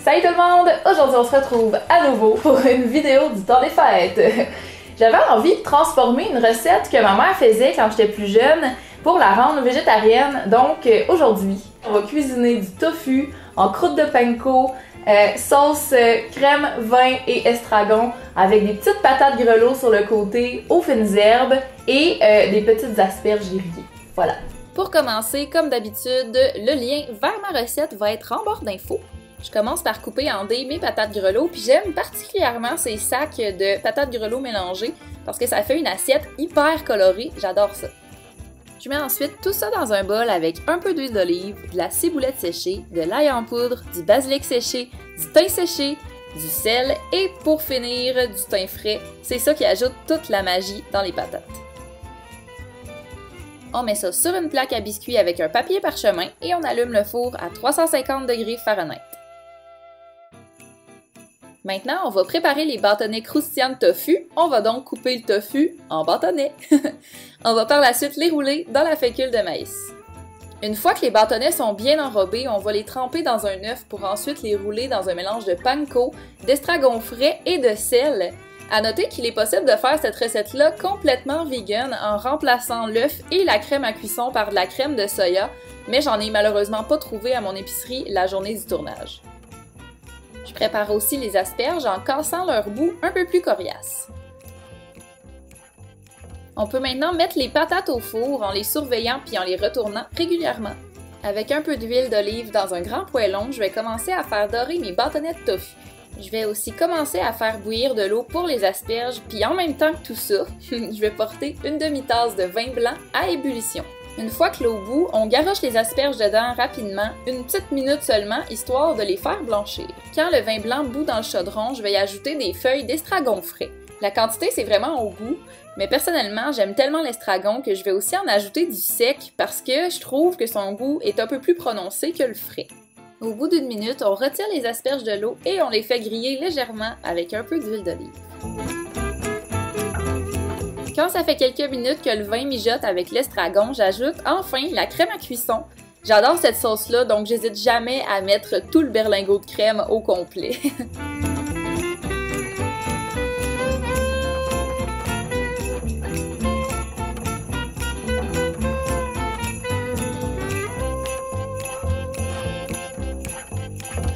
Salut tout le monde! Aujourd'hui on se retrouve à nouveau pour une vidéo du temps des fêtes. J'avais envie de transformer une recette que ma mère faisait quand j'étais plus jeune pour la rendre végétarienne. Donc aujourd'hui, on va cuisiner du tofu en croûte de panko, sauce crème, vin et estragon avec des petites patates grelots sur le côté aux fines herbes et des petites asperges grillées. Voilà. Pour commencer, comme d'habitude, le lien vers ma recette va être en barre d'infos. Je commence par couper en dés mes patates grelots, puis j'aime particulièrement ces sacs de patates grelots mélangées parce que ça fait une assiette hyper colorée, j'adore ça. Je mets ensuite tout ça dans un bol avec un peu d'huile d'olive, de la ciboulette séchée, de l'ail en poudre, du basilic séché, du thym séché, du sel et pour finir, du thym frais. C'est ça qui ajoute toute la magie dans les patates. On met ça sur une plaque à biscuits avec un papier parchemin et on allume le four à 350 degrés Fahrenheit. Maintenant, on va préparer les bâtonnets croustillants de tofu. On va donc couper le tofu en bâtonnets. On va par la suite les rouler dans la fécule de maïs. Une fois que les bâtonnets sont bien enrobés, on va les tremper dans un œuf pour ensuite les rouler dans un mélange de panko, d'estragon frais et de sel. À noter qu'il est possible de faire cette recette-là complètement vegan en remplaçant l'œuf et la crème à cuisson par de la crème de soya, mais j'en ai malheureusement pas trouvé à mon épicerie la journée du tournage. Je prépare aussi les asperges en cassant leur bout un peu plus coriace. On peut maintenant mettre les patates au four en les surveillant puis en les retournant régulièrement. Avec un peu d'huile d'olive dans un grand poêlon, je vais commencer à faire dorer mes bâtonnets de tofu. Je vais aussi commencer à faire bouillir de l'eau pour les asperges, puis en même temps que tout ça, je vais porter une demi-tasse de vin blanc à ébullition. Une fois que l'eau bout, on garoche les asperges dedans rapidement, une petite minute seulement, histoire de les faire blanchir. Quand le vin blanc bout dans le chaudron, je vais y ajouter des feuilles d'estragon frais. La quantité, c'est vraiment au goût, mais personnellement, j'aime tellement l'estragon que je vais aussi en ajouter du sec parce que je trouve que son goût est un peu plus prononcé que le frais. Au bout d'une minute, on retire les asperges de l'eau et on les fait griller légèrement avec un peu d'huile d'olive. Quand ça fait quelques minutes que le vin mijote avec l'estragon, j'ajoute enfin la crème à cuisson. J'adore cette sauce-là, donc j'hésite jamais à mettre tout le berlingot de crème au complet.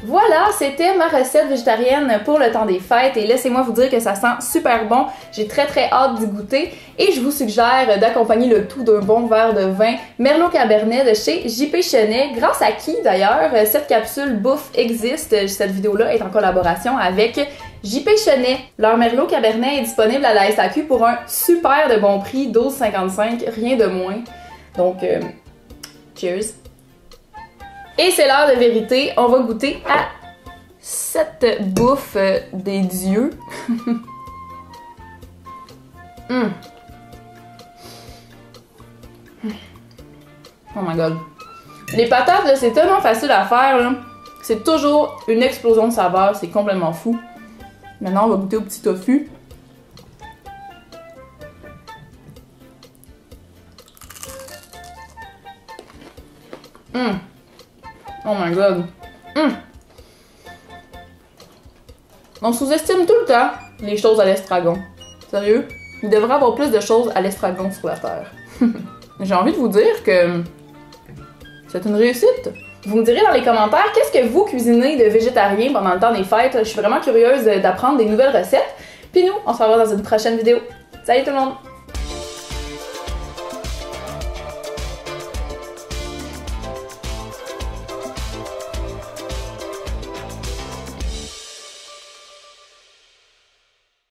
Voilà, c'était ma recette végétarienne pour le temps des fêtes et laissez-moi vous dire que ça sent super bon. J'ai très hâte d'y goûter et je vous suggère d'accompagner le tout d'un bon verre de vin Merlot Cabernet de chez JP Chenet, grâce à qui d'ailleurs cette capsule bouffe existe. Cette vidéo-là est en collaboration avec JP Chenet. Leur Merlot Cabernet est disponible à la SAQ pour un super de bon prix, 12,55, rien de moins. Donc, cheers! Et c'est l'heure de vérité, on va goûter à cette bouffe des dieux. Oh my god. Les patates, là, c'est tellement facile à faire, là. C'est toujours une explosion de saveurs, c'est complètement fou. Maintenant, on va goûter au petit tofu. Oh my god. On sous-estime tout le temps les choses à l'estragon. Sérieux? Il devrait y avoir plus de choses à l'estragon sur la terre. J'ai envie de vous dire que c'est une réussite. Vous me direz dans les commentaires qu'est-ce que vous cuisinez de végétarien pendant le temps des fêtes. Je suis vraiment curieuse d'apprendre des nouvelles recettes. Puis nous, on se revoit dans une prochaine vidéo. Salut tout le monde!